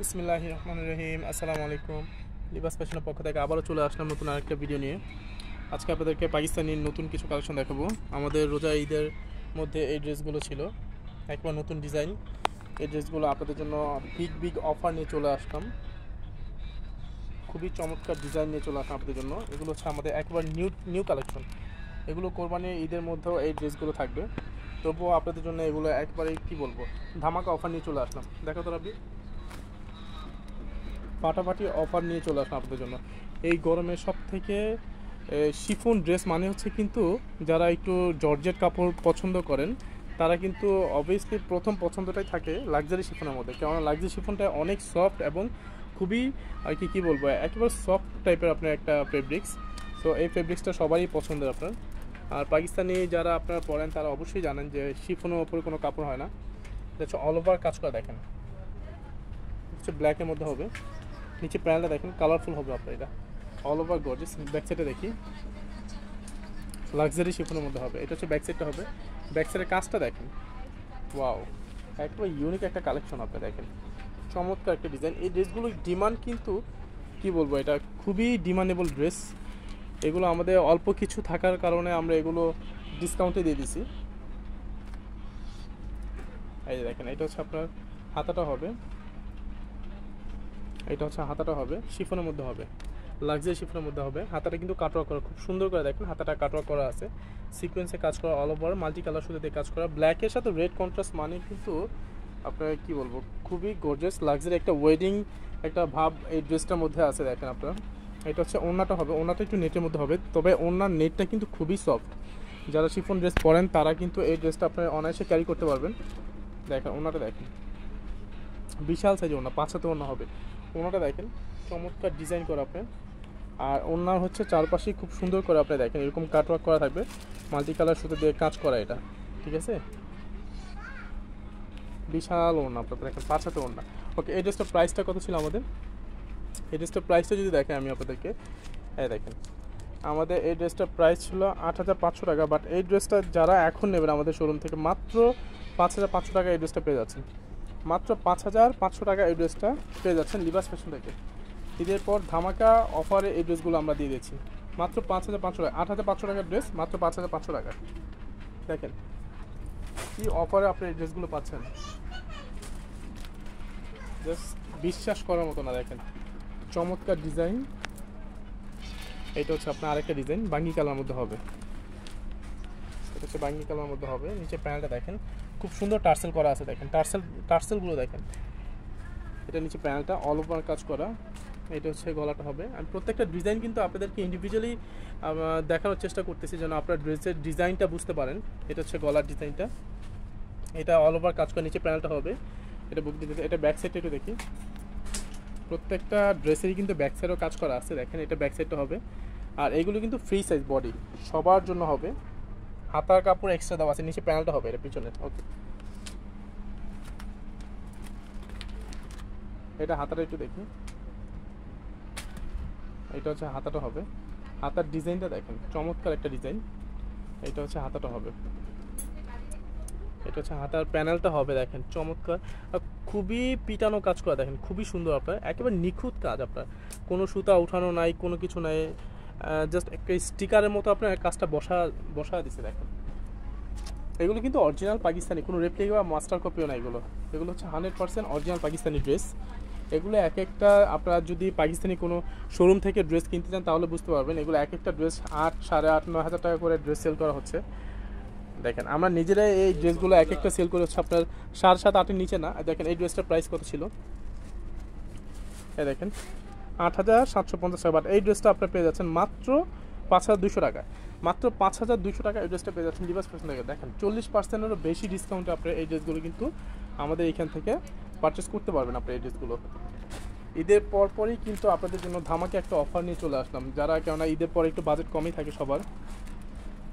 বিসমিল্লাহির রহমানির রহিম। আসসালামু আলাইকুম। লিবাস ফ্যাশনের পক্ষ থেকে আবারও চলে আসলাম নতুন আরেকটা ভিডিও নিয়ে। আজকে আপনাদেরকে পাকিস্তানি নতুন কিছু কালেকশন দেখাবো। আমাদের রোজা ঈদের মধ্যে এই ড্রেসগুলো ছিল, একবার নতুন ডিজাইন। এই ড্রেসগুলো আপনাদের জন্য বিগ বিগ অফার নিয়ে চলে আসলাম। খুবই চমৎকার ডিজাইন নিয়ে চলে আসলাম আপনাদের জন্য। এগুলো হচ্ছে আমাদের একবার নিউ নিউ কালেকশন। এগুলো কোরবানি ঈদের মধ্যেও এই ড্রেসগুলো থাকবে, তবুও আপনাদের জন্য এগুলো একবারে কি বলবো, ধামাকা অফার নিয়ে চলে আসলাম। দেখো তো রাবি, ফাটাফাটি অফার নিয়ে চলে আসলাম আপনাদের জন্য। এই গরমে সব থেকে শিফন ড্রেস মানে হচ্ছে কিন্তু যারা একটু জর্জেট কাপড় পছন্দ করেন তারা কিন্তু অবভিয়াসলি প্রথম পছন্দটাই থাকে লাক্সারি শিফনের মধ্যে, কেননা লাক্সারি শিফনটা অনেক সফট এবং খুবই আর কি কী বলবো, একেবারে সফট টাইপের আপনার একটা ফেব্রিক্স। সো এই ফেব্রিক্সটা সবারই পছন্দের আপনার। আর পাকিস্তানি যারা আপনারা পরেন তারা অবশ্যই জানেন যে শিফনের ওপরে কোনো কাপড় হয় না। এটা হচ্ছে অল ওভার কাজ করা, দেখেন হচ্ছে ব্ল্যাকের মধ্যে হবে। নিচে প্যানেলটা দেখেন কালারফুল হবে আপনার, এটা অল ওভার গর্জিয়াস। ব্যাক সাইডে দেখি, লাক্সারি শিফনের মধ্যে হবে। এটা হচ্ছে ব্যাক সাইডটা হবে, ব্যাক সাইডের কাজটা দেখেন, ওয়াও, একবার ইউনিক একটা কালেকশন হবে। দেখেন চমৎকার একটা ডিজাইন। এই ড্রেসগুলোর ডিমান্ড কিন্তু কি বলবো, এটা খুবই ডিমান্ডেবল ড্রেস। এগুলো আমাদের অল্প কিছু থাকার কারণে আমরা এগুলো ডিসকাউন্টে দিয়ে দিছি। এই যে দেখেন, এটা হচ্ছে আপনার হাতাটা হবে, এটা হচ্ছে হাতাটা হবে শিফনের মধ্যে হবে, লাক্সারি শিফনের মধ্যে হবে। হাতাটা কিন্তু কাটওয়ার্ক করা খুব সুন্দর করে, দেখেন হাতাটা কাটওয়ার্ক করা আছে, সিকোয়েন্সে কাজ করা, অল ওভার মাল্টি কালার সুতো দিয়ে কাজ করা, ব্ল্যাকের সাথে রেড কন্ট্রাস্ট, মানে কিন্তু আপনার কি বলবো, খুবই গর্জিয়াস লাক্সারি একটা ওয়েডিং একটা ভাব এই ড্রেসটার মধ্যে আছে। দেখেন আপনার, এটা হচ্ছে ওড়নাটা হবে, ওড়নাটা একটু নেটের মধ্যে হবে, তবে ওড়নার নেটটা কিন্তু খুবই সফট। যারা শিফন ড্রেস পরেন তারা কিন্তু এই ড্রেসটা আপনার অনায়াসে ক্যারি করতে পারবেন। দেখেন ওড়নাটা দেখেন, বিশাল সাইজ ওড়না, 5 হাতে ওড়না হবে। ওড়নাটা দেখেন চমৎকার ডিজাইন করা আপনার। আর ওড়নার হচ্ছে চারপাশে খুব সুন্দর করে আপনি দেখেন এরকম কাটওয়ার্ক করা থাকবে, মাল্টি কালার সুতো দিয়ে কাজ করা এটা, ঠিক আছে। বিশাল ওড়না আপনাদের দেখেন, 5 হাতে ওড়না। ওকে, এই ড্রেসটার প্রাইসটা কত ছিল আমাদের? এই ড্রেসটার প্রাইসটা যদি দেখেন আমি আপনাদেরকে, এই দেখেন আমাদের এই ড্রেসটার প্রাইস ছিল 8,500 টাকা। বাট এই ড্রেসটা যারা এখন নেবেন আমাদের শোরুম থেকে মাত্র 5,500 টাকা এই ড্রেসটা পেয়ে যাচ্ছেন। মাত্র 5,500 টাকা এই ড্রেসটা পেয়ে যাচ্ছেন লিবাস ফ্যাশন থেকে। ঈদের পর ধামাকা অফারে এই ড্রেসগুলো আমরা দিয়ে দিচ্ছি মাত্র 5,500 টাকা। 8,500 টাকার ড্রেস মাত্র 5,500 টাকা। দেখেন কি অফারে আপনি এই ড্রেসগুলো পাচ্ছেন, জাস্ট বিশ্বাস করার মতো না। দেখেন চমৎকার ডিজাইন। এটা হচ্ছে আপনার আরেকটা ডিজাইন, বাঙ্গি কালার মধ্যে হবে। এটা হচ্ছে বাঙ্গি কালার মধ্যে হবে। নিচে প্যানেলটা দেখেন খুব সুন্দর টার্সেল করা আছে, দেখেন টার্সেলগুলো দেখেন। এটা নিচে প্যানেলটা অল ওভার কাজ করা। এটা হচ্ছে গলাটা হবে। আমি প্রত্যেকটা ডিজাইন কিন্তু আপনাদেরকে ইন্ডিভিজুয়ালি দেখানোর চেষ্টা করতেছি যেন আপনার ড্রেসের ডিজাইনটা বুঝতে পারেন। এটা হচ্ছে গলার ডিজাইনটা, এটা অল ওভার কাজ করা, নিচে প্যানেলটা হবে। এটা বুক দিতে, এটা ব্যাক সাইডটা একটু দেখি। প্রত্যেকটা ড্রেসেরই কিন্তু ব্যাক সাইডেও কাজ করা আছে, দেখেন এটা ব্যাক সাইডটা হবে। আর এগুলো কিন্তু ফ্রি সাইজ বডি, সবার জন্য হবে। হাতার কাপড় এক্সট্রা দেওয়া আছে, নিচে প্যানেলটা হবে এটা পিছনে। ওকে, এটা হাতাটা একটু দেখি। এটা হচ্ছে হাতাটা হবে, হাতার ডিজাইনটা দেখেন চমৎকার একটা ডিজাইন। এটা হচ্ছে হাতাটা হবে, এটা হচ্ছে হাতার প্যানেলটা হবে, দেখেন চমৎকার। আর খুবই পিটানো কাজ করা, দেখেন খুবই সুন্দর আপনার, একেবারে নিখুঁত কাজ আপনার, কোনো সুতা উঠানো নাই, কোনো কিছু নাই, জাস্ট একটা স্টিকারের মতো আপনার কাজটা বসা দিছে। দেখেন এগুলো কিন্তু অরিজিনাল পাকিস্তানি, কোনো রেপ্লিকা বা মাস্টার কপিও না এগুলো। এগুলো হচ্ছে 100% অরিজিনাল পাকিস্তানি ড্রেস। এগুলো এক একটা আপনারা যদি পাকিস্তানি কোনো শোরুম থেকে ড্রেস কিনতে চান তাহলে বুঝতে পারবেন। এগুলো এক একটা ড্রেস 8, 8.5, 9,000 টাকা করে ড্রেস সেল করা হচ্ছে। দেখেন আমরা নিজেরাই এই ড্রেসগুলো এক একটা সেল করে হচ্ছে আপনার 7.5, 8-এর নিচে না। দেখেন এই ড্রেসটার প্রাইস কত ছিল, এই দেখেন 8,750 টাকা। বাট এই ড্রেসটা আপনার পেয়ে যাচ্ছেন মাত্র 5,200 টাকা। মাত্র 5,200 টাকা এই ড্রেসটা পেয়ে যাচ্ছেন লিবাস ফ্যাশন থেকে। দেখেন 40%-এরও বেশি ডিসকাউন্টে আপনার এই ড্রেসগুলো কিন্তু আমাদের এইখান থেকে পারচেস করতে পারবেন। আপনার এই ড্রেসগুলো ঈদের পরপরই কিন্তু আপনাদের জন্য ধামাকে একটা অফার নিয়ে চলে আসলাম। যারা, কেননা ঈদের পর একটু বাজেট কমই থাকে সবার,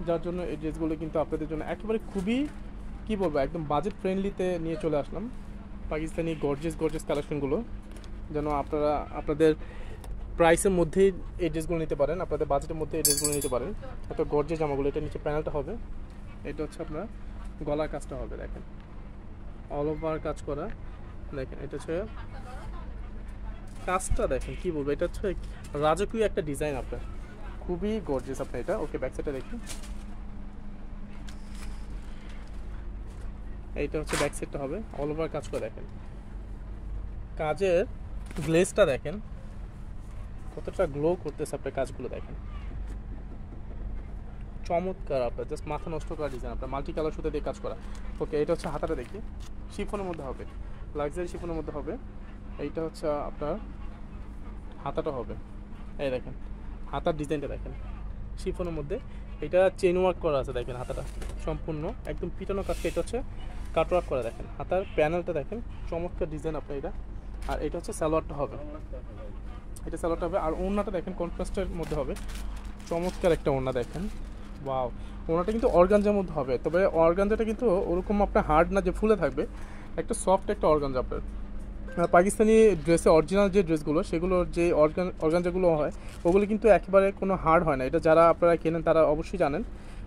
যার জন্য এই ড্রেসগুলো কিন্তু আপনাদের জন্য একেবারে খুবই কী বলবো, একদম বাজেট ফ্রেন্ডলিতে নিয়ে চলে আসলাম। পাকিস্তানি গর্জিয়াস কালেকশনগুলো যেন আপনারা আপনাদের প্রাইসের মধ্যেই এই ড্রেসগুলো নিতে পারেন, আপনাদের বাজেটের মধ্যে এই ড্রেসগুলো নিতে পারেন। এত গর্জিয়াস জামাগুলো, এটা নিচে প্যানেলটা হবে, এটা হচ্ছে আপনার গলার কাজটা হবে, দেখেন অল ওভার কাজ করা। দেখেন এটা হচ্ছে কাজটা দেখেন, কি বলবো, এটা হচ্ছে রাজকীয় একটা ডিজাইন আপনার, খুবই গর্জিয়াস আপনার এটা। ওকে, ব্যাক সাইডটা দেখুন, এইটা হচ্ছে ব্যাক সাইডটা হবে, অল ওভার কাজ করে দেখেন, কাজের গ্লেজটা দেখেন কতটা গ্লো করতেছে, আপনার কাজগুলো দেখেন চমৎকার, আপনার জাস্ট মাথা নষ্ট করা ডিজাইন, আপনার মাল্টি কালার সুতো দিয়ে কাজ করা। ওকে, এটা হচ্ছে হাতাটা দেখি, শিফনের মধ্যে হবে, লাক্সারি শিফনের মধ্যে হবে। এইটা হচ্ছে আপনার হাতাটা হবে, এই দেখেন হাতার ডিজাইনটা দেখেন শিফনের মধ্যে, এটা চেন ওয়ার্ক করা আছে দেখেন, হাতাটা সম্পূর্ণ একদম পিটানো কাজকে, এটা হচ্ছে কাট ওয়ার্ক করা দেখেন, হাতার প্যানেলটা দেখেন চমৎকার ডিজাইন আপনার এটা। আর এটা হচ্ছে সালোয়ারটা হবে, এটা সালোয়ারটা হবে। আর ওড়নাটা দেখেন কন্ট্রাস্টের মধ্যে হবে, চমৎকার একটা ওড়না দেখেন, ওয়াও। ওড়নাটা কিন্তু অর্গানজার মধ্যে হবে, তবে অর্গানজাটা কিন্তু ওরকম আপনার হার্ড না যে ফুলে থাকবে, একটা সফট একটা অর্গানজা আপনার। পাকিস্তানি ড্রেসে অরিজিনাল যে ড্রেসগুলো, সেগুলোর যে অর্গানজাগুলো হয় ওগুলো কিন্তু একেবারে কোনো হার্ড হয় না, এটা যারা আপনারা কেনেন তারা অবশ্যই জানেন।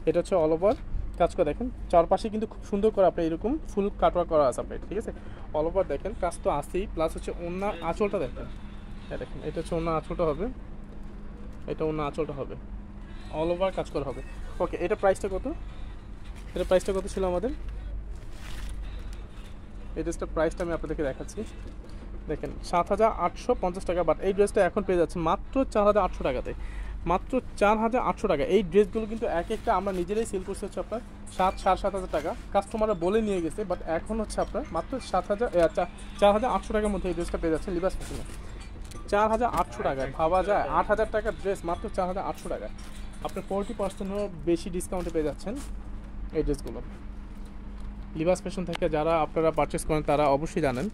এটা হচ্ছে অল ওভার কাজ করে দেখেন, চারপাশে কিন্তু খুব সুন্দর করে আপনার এরকম ফুল কাটওয়ার্ক করা আছে আপনার, ঠিক আছে। অল ওভার দেখেন কাজ তো আসেই, প্লাস হচ্ছে ওড়না আঁচলটা দেখেন, দেখেন এটা হচ্ছে ওড়না আঁচলটা হবে, এটা ওড়না আঁচলটা হবে, অল ওভার কাজ করা হবে। ওকে, এটা প্রাইসটা কত, এটা প্রাইসটা কত ছিল আমাদের, এই ড্রেসটার প্রাইসটা আমি আপনাদেরকে দেখাচ্ছি, দেখেন 7,850 টাকা। বাট এই ড্রেসটা এখন পেয়ে যাচ্ছে মাত্র 4,800 টাকাতে, মাত্র 4,800 টাকা। এই ড্রেসগুলো কিন্তু এক একটা আমরা নিজেরাই সেল করতে হচ্ছে আপনার 7,000-7,500 টাকা, কাস্টমাররা বলে নিয়ে গেছে, বাট এখন হচ্ছে আপনার মাত্র 4,800 টাকার মধ্যে এই ড্রেসটা পেয়ে যাচ্ছে লিবাস ফ্যাশনে। 4,800 টাকায় ভাবা যায়, 8,000 টাকার ড্রেস মাত্র 4,800 টাকা, আপনি 40%-এরও বেশি ডিসকাউন্টে পেয়ে যাচ্ছেন এই ড্রেসগুলো। লিবাস ফ্যাশন থেকে যারা আপনারা পারচেস করেন তারা অবশ্যই জানেন।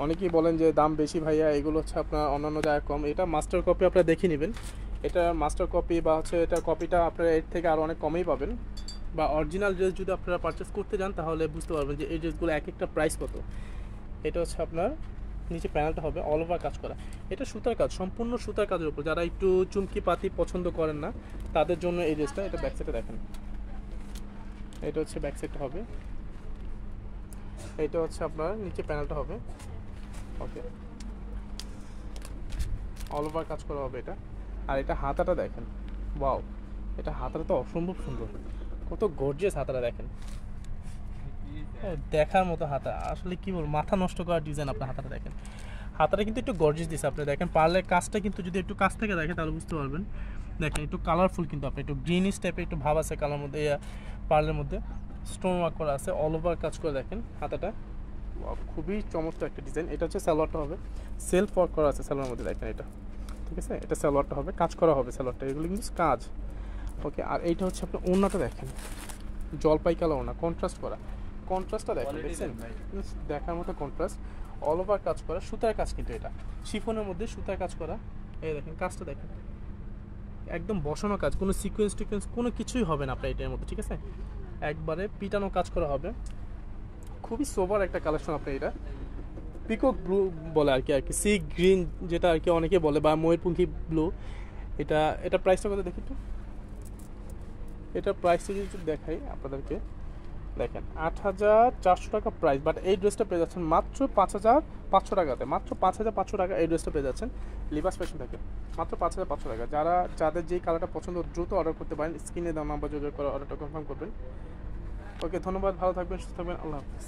অনেকেই বলেন যে দাম বেশি ভাইয়া, এগুলো হচ্ছে আপনার অন্যান্য জায়গায় কম, এটা মাস্টার কপি আপনারা দেখে নেবেন, এটা মাস্টার কপি বা হচ্ছে এটা কপিটা আপনারা এর থেকে আরও অনেক কমেই পাবেন। বা অরিজিনাল ড্রেস যদি আপনারা পারচেস করতে যান তাহলে বুঝতে পারবেন যে এই ড্রেসগুলো এক একটা প্রাইস কত। এটা হচ্ছে আপনার নিচে প্যানেলটা হবে অল ওভার কাজ করা, এটা সুতার কাজ, সম্পূর্ণ সুতার কাজের উপর, যারা একটু চুমকি পাতি পছন্দ করেন না তাদের জন্য এই ড্রেসটা। এটা ব্যাক সাইডে দেখেন, এটা হচ্ছে ব্যাক সাইডটা হবে, এটা হচ্ছে আপনার নিচে প্যানেলটা হবে। ওকে, অল ওভার কাজ করা হবে এটা। আর এটা হাতাটা দেখেন, ওয়াও, এটা হাতাটা তো অসম্ভব সুন্দর, কত গর্জিয়াস হাতাটা দেখেন, দেখার মতো হাতা, আসলে কি বলবো, মাথা নষ্ট করার ডিজাইন আপনার হাতাটা দেখেন। হাতাটা কিন্তু একটু গর্জিয়াস দিচ্ছে আপনি দেখেন, পার্লের কাজটা কিন্তু যদি একটু কাছ থেকে দেখেন তাহলে বুঝতে পারবেন, দেখেন একটু কালারফুল কিন্তু আপনি একটু গ্রিনিশ টাইপের একটু ভাব আছে কালার মধ্যে, পার্লের মধ্যে স্টোন ওয়ার্ক করা আছে, অল ওভার কাজ করে দেখেন হাতাটা, খুবই চমৎকার একটা ডিজাইন। এটা হচ্ছে সালোয়ারটা হবে, সেলফ ওয়ার্ক করা আছে সালোয়ারের মধ্যে দেখেন এটা, ঠিক আছে, এটা সালোয়ারটা হবে, কাজ করা হবে সালোয়ারটা, এগুলো কিন্তু কাজ। ওকে, আর এইটা হচ্ছে আপনার ওড়নাটা দেখেন, জলপাই কালো ওড়না, কন্ট্রাস্ট করা, কন্ট্রাস্টটা দেখেন, দেখছেন দেখার মতো কন্ট্রাস্ট, অল ওভার কাজ করা, সুতার কাজ কিন্তু এটা শিফনের মধ্যে সুতার কাজ করা, এই দেখেন কাজটা দেখেন একদম বসানো কাজ, কোনো সিকোয়েন্স টিকোয়েন্স কোনো কিছুই হবে না আপনার এটার মধ্যে, ঠিক আছে, একবারে পিটানো কাজ করা হবে, খুবই সোবার একটা কালেকশন আপনার এটা। পিকক ব্লু বলে আর কি সি গ্রিন যেটা আর কি অনেকে বলে, বা ময়ূরপঙ্খী ব্লু, এটা এটা প্রাইসটা কত দেখি একটু, এটার প্রাইসটা যদি দেখাই আপনাদেরকে, দেখেন 8,400 টাকা প্রাইস, বাট এই ড্রেসটা পেয়ে যাচ্ছেন মাত্র 5,500 টাকাতে, মাত্র 5,500 টাকা এই ড্রেসটা পেয়ে যাচ্ছেন লিবাস ফ্যাশন থেকে, মাত্র 5,500 টাকা। যাদের যেই কালারটা পছন্দ দ্রুত অর্ডার করতে পারেন, স্ক্রিনে দেওয়া নাম্বার যোগাযোগ করে অর্ডারটা কনফার্ম করবেন। ওকে, ধন্যবাদ, ভালো থাকবেন, সুস্থ থাকবেন, আল্লাহ হাফিজ।